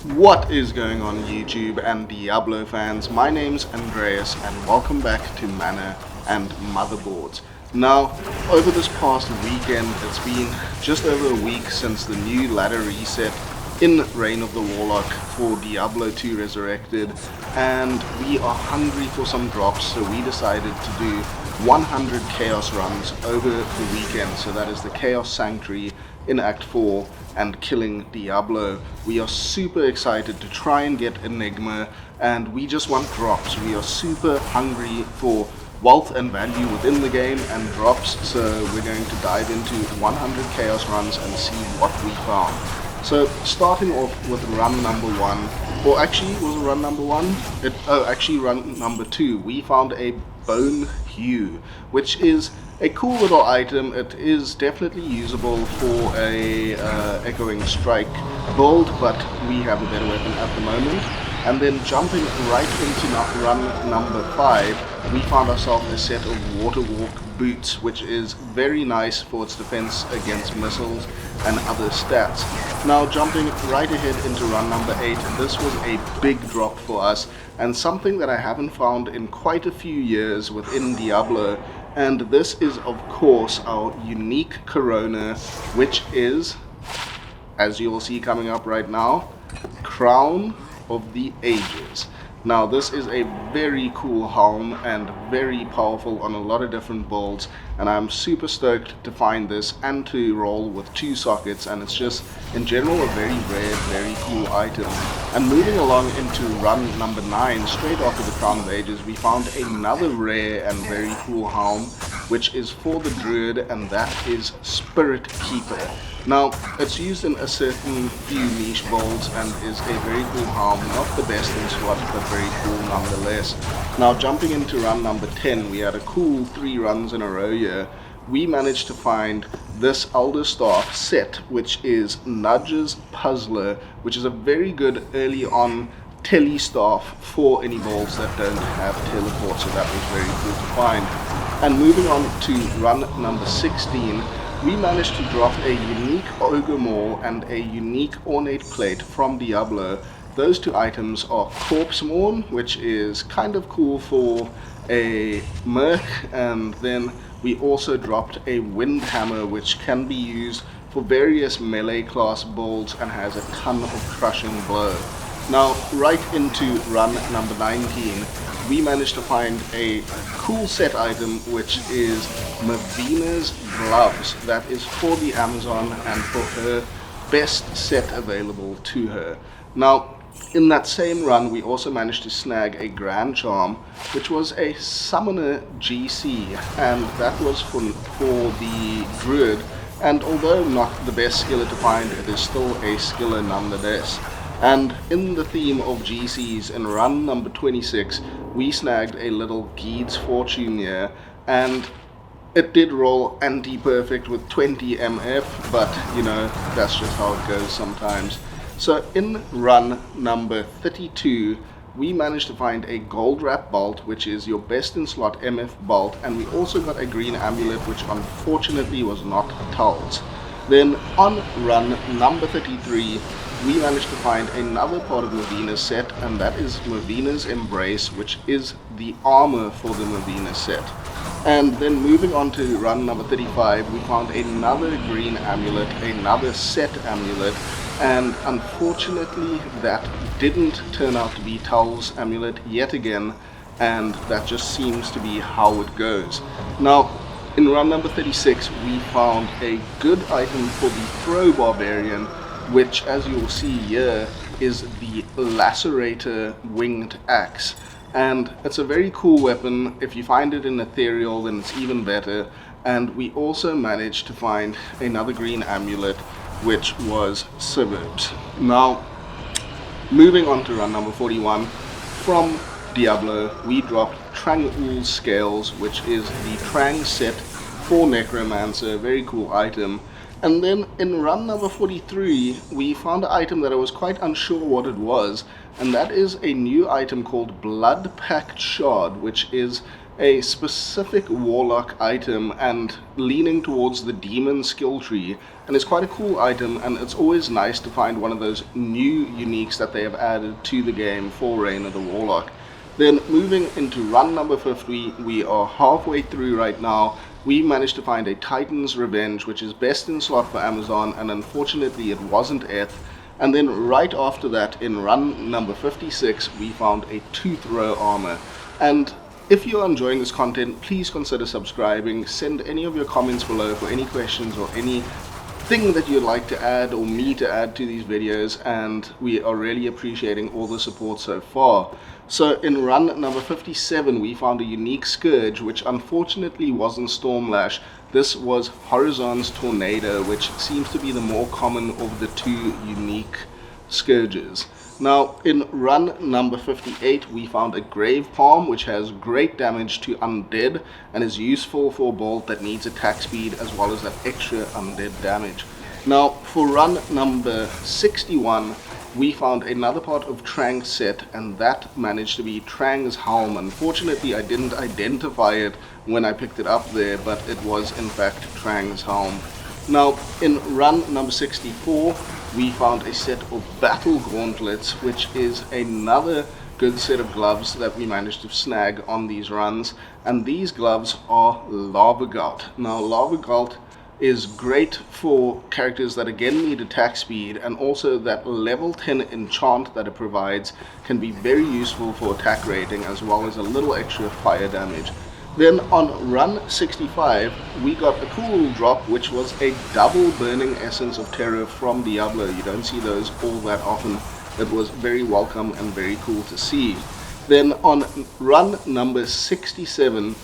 What is going on YouTube and Diablo fans? My name's Andreas and welcome back to Mana and Motherboards. Now, over this past weekend, it's been just over a week since the new ladder reset in Reign of the Warlock for Diablo 2 Resurrected, and we are hungry for some drops, so we decided to do 100 Chaos runs over the weekend. So that is the Chaos Sanctuary in Act 4 and killing Diablo. We are super excited to try and get Enigma, and we just want drops. We are super hungry for wealth and value within the game and drops, so we're going to dive into 100 Chaos runs and see what we found. So starting off with run number 1, or actually was it run number 1? Actually run number 2, we found a Bone Hue, which is a cool little item. It is definitely usable for a Echoing Strike build, but we have a better weapon at the moment. And then jumping right into run number 5, we found ourselves a set of Water Walk boots, which is very nice for its defense against missiles and other stats. Now jumping right ahead into run number 8, this was a big drop for us and something that I haven't found in quite a few years within Diablo, and this is of course our unique Corona, which is, as you will see coming up right now, Crown of the Ages. Now this is a very cool helm and very powerful on a lot of different builds, and I'm super stoked to find this and to roll with 2 sockets, and it's just in general a very rare, very cool item. And moving along into run number 9, straight after the Crown of Ages, we found another rare and very cool helm, which is for the Druid, and that is Spirit Keeper. Now, it's used in a certain few niche builds and is a very cool helm, not the best in SWAT, but very cool nonetheless. Now, jumping into run number 10, we had a cool 3 runs in a row here. We managed to find this Elder Staff set, which is Nudge's Puzzler, which is a very good early on tele staff for any builds that don't have teleport, so that was very cool to find. And moving on to run number 16, we managed to drop a unique Ogre Maul and a unique Ornate Plate from Diablo. Those 2 items are Corpse Mourn, which is kind of cool for a Merc, and then we also dropped a Wind Hammer, which can be used for various melee class builds and has a ton of crushing blow. Now, right into run number 19, we managed to find a cool set item, which is Mavina's Gloves. That is for the Amazon and for her best set available to her. Now, in that same run, we also managed to snag a Grand Charm, which was a Summoner GC, and that was for the Druid. And although not the best skiller to find, it is still a skiller nonetheless. And in the theme of GCs, in run number 26, we snagged a little Geed's Fortune here, and it did roll anti-perfect with 20 MF, but you know, that's just how it goes sometimes. So in run number 32, we managed to find a Gold Wrap Bolt, which is your best in slot MF bolt, and we also got a green amulet, which unfortunately was not Tull's. Then on run number 33, we managed to find another part of Mavina's set, and that is Mavina's Embrace, which is the armor for the Mavina set. And then moving on to run number 35, we found another green amulet, another set amulet, and unfortunately that didn't turn out to be Tull's amulet yet again, and that just seems to be how it goes. Now, in run number 36, we found a good item for the Throw Barbarian, which, as you'll see here, is the Lacerator Winged Axe. And it's a very cool weapon. If you find it in Ethereal, then it's even better. And we also managed to find another green amulet, which was Suburbs. Now, moving on to run number 41, from Diablo, we dropped Trang'ul's Scales, which is the Trang set for Necromancer, very cool item. And then in run number 43, we found an item that I was quite unsure what it was, and that is a new item called Blood Pact Shard, which is a specific Warlock item and leaning towards the Demon skill tree, and it's quite a cool item, and it's always nice to find one of those new uniques that they have added to the game for Reign of the Warlock. Then moving into run number 50, we are halfway through right now. We managed to find a Titan's Revenge, which is best in slot for Amazon, and unfortunately it wasn't ETH. And then right after that, in run number 56, we found a Tooth Row armor. And if you're enjoying this content, please consider subscribing. Send any of your comments below for any questions or anything that you'd like to add or me to add to these videos, and we are really appreciating all the support so far. So in run number 57, we found a unique Scourge, which unfortunately wasn't Stormlash. This was Horizon's Tornado, which seems to be the more common of the two unique Scourges. Now, in run number 58, we found a Grave Palm, which has great damage to undead and is useful for a bolt that needs attack speed as well as that extra undead damage. Now, for run number 61, we found another part of Trang's set, and that managed to be Trang's Helm. Unfortunately, I didn't identify it when I picked it up there, but it was in fact Trang's Helm. Now, in run number 64, we found a set of Battle Gauntlets, which is another good set of gloves that we managed to snag on these runs, and these gloves are Lava Gout. Now, Lava Gout is great for characters that again need attack speed, and also that level 10 enchant that it provides can be very useful for attack rating as well as a little extra fire damage. Then on run 65, we got a cool little drop, which was a double Burning Essence of Terror from Diablo. You don't see those all that often. It was very welcome and very cool to see. Then on run number 67,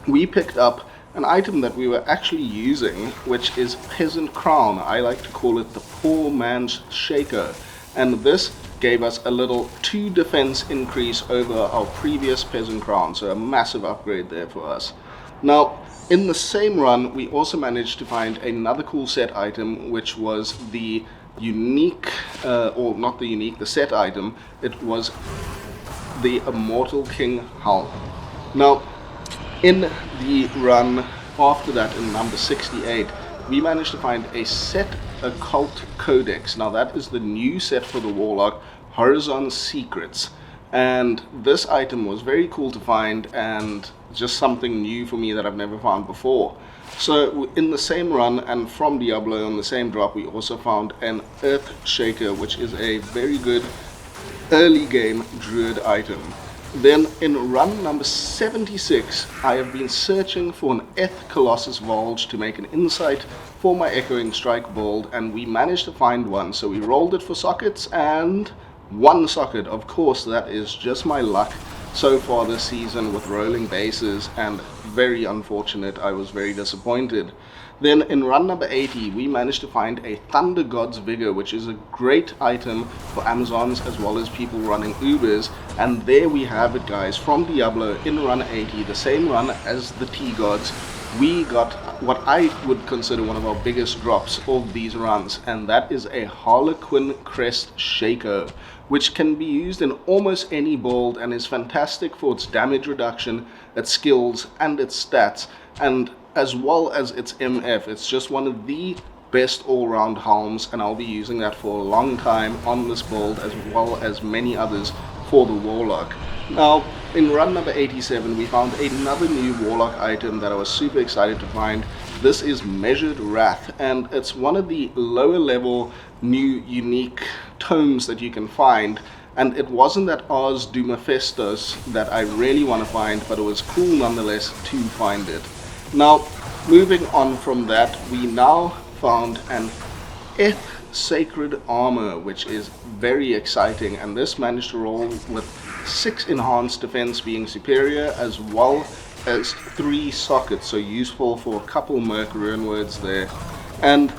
we picked up an item that we were actually using, which is Peasant Crown. I like to call it the poor man's shaker, and this gave us a little 2 defense increase over our previous Peasant Crown, so a massive upgrade there for us. Now, in the same run, we also managed to find another cool set item, which was the unique, or not the unique, the set item. It was the Immortal King Helm. Now, in the run after that, in number 68, we managed to find a Set Occult Codex. Now that is the new set for the Warlock, Horizon's Secrets. And this item was very cool to find and just something new for me that I've never found before. So in the same run and from Diablo on the same drop, we also found an Earth Shaker, which is a very good early game druid item. Then in run number 76, I have been searching for an ETH Colossus Vulge to make an insight for my Echoing Strike build, and we managed to find one. So we rolled it for sockets, and one socket. Of course, that is just my luck so far this season with rolling bases, and very unfortunate. I was very disappointed. Then in run number 80, we managed to find a Thunder God's Vigor, which is a great item for Amazons as well as people running Ubers. And there we have it, guys, from Diablo in run 80, the same run as the T-Gods. We got what I would consider one of our biggest drops of these runs, and that is a Harlequin Crest Shaker, which can be used in almost any build and is fantastic for its damage reduction, its skills, and its stats, and as well as its MF. It's just one of the best all-round helms, and I'll be using that for a long time on this build as well as many others for the Warlock. Now, in run number 87, we found another new Warlock item that I was super excited to find. This is Measured Wrath, and it's one of the lower level new unique tomes that you can find, and it wasn't that Ars Doomapestos that I really want to find, but it was cool nonetheless to find it. Now, moving on from that, we now found an ETH Sacred Armor, which is very exciting, and this managed to roll with 6 enhanced defense being superior, as well as 3 sockets, so useful for a couple Merc Ruin Words there. And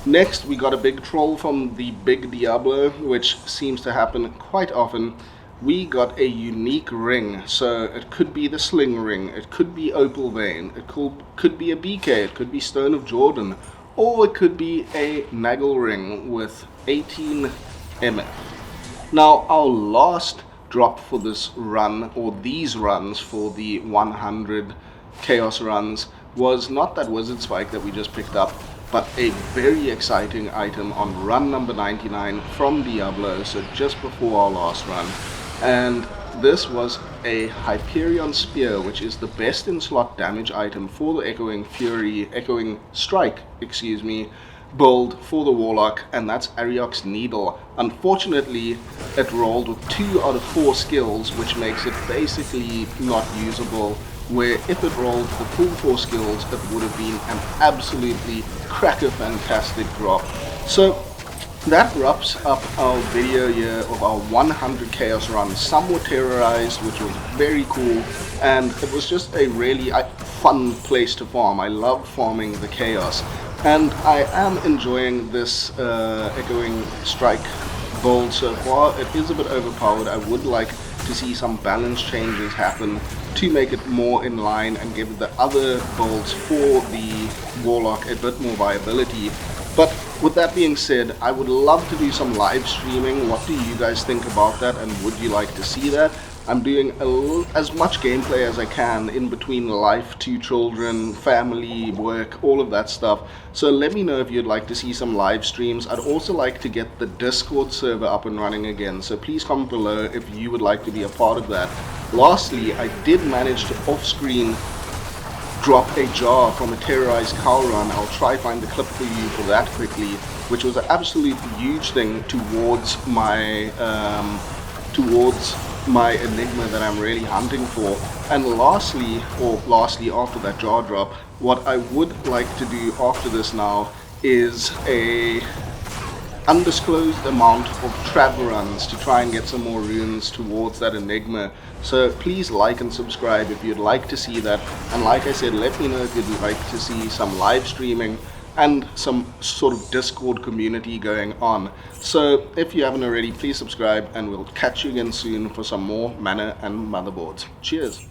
next we got a big troll from the big Diablo, which seems to happen quite often. We got a unique ring, so it could be the Sling Ring, it could be Opal Vein, it could be a BK, it could be Stone of Jordan, or it could be a Nagel Ring with 18 MF. Now, our last drop for this run, or these runs for the 100 chaos runs, was not that wizard spike that we just picked up, but a very exciting item on run number 99 from Diablo, so just before our last run. And this was a Hyperion Spear, which is the best in slot damage item for the Echoing Strike, build for the Warlock, and that's Ariok's Needle. Unfortunately, it rolled with 2 out of 4 skills, which makes it basically not usable, where if it rolled the full 4 skills, it would have been an absolutely cracker-fantastic drop. So that wraps up our video here of our 100 chaos run. Some were terrorized, which was very cool, and it was just a really fun place to farm. I love farming the chaos, and I am enjoying this Echoing Strike build so far. It is a bit overpowered. I would like to see some balance changes happen to make it more in line and give the other builds for the Warlock a bit more viability. But with that being said, I would love to do some live streaming. What do you guys think about that, and would you like to see that? I'm doing as much gameplay as I can in between life, 2 children, family, work, all of that stuff. So let me know if you'd like to see some live streams. I'd also like to get the Discord server up and running again, so please comment below if you would like to be a part of that. Lastly, I did manage to off-screen drop a jar from a terrorized cow run. I'll try find the clip for you for that quickly, which was an absolute huge thing towards my enigma that I'm really hunting for. And lastly after that jar drop, what I would like to do after this now is a undisclosed amount of travel runs to try and get some more runes towards that enigma. So please like and subscribe if you'd like to see that, and like I said, let me know if you'd like to see some live streaming and some sort of Discord community going on. So if you haven't already, please subscribe, and we'll catch you again soon for some more Mana and Motherboards. Cheers.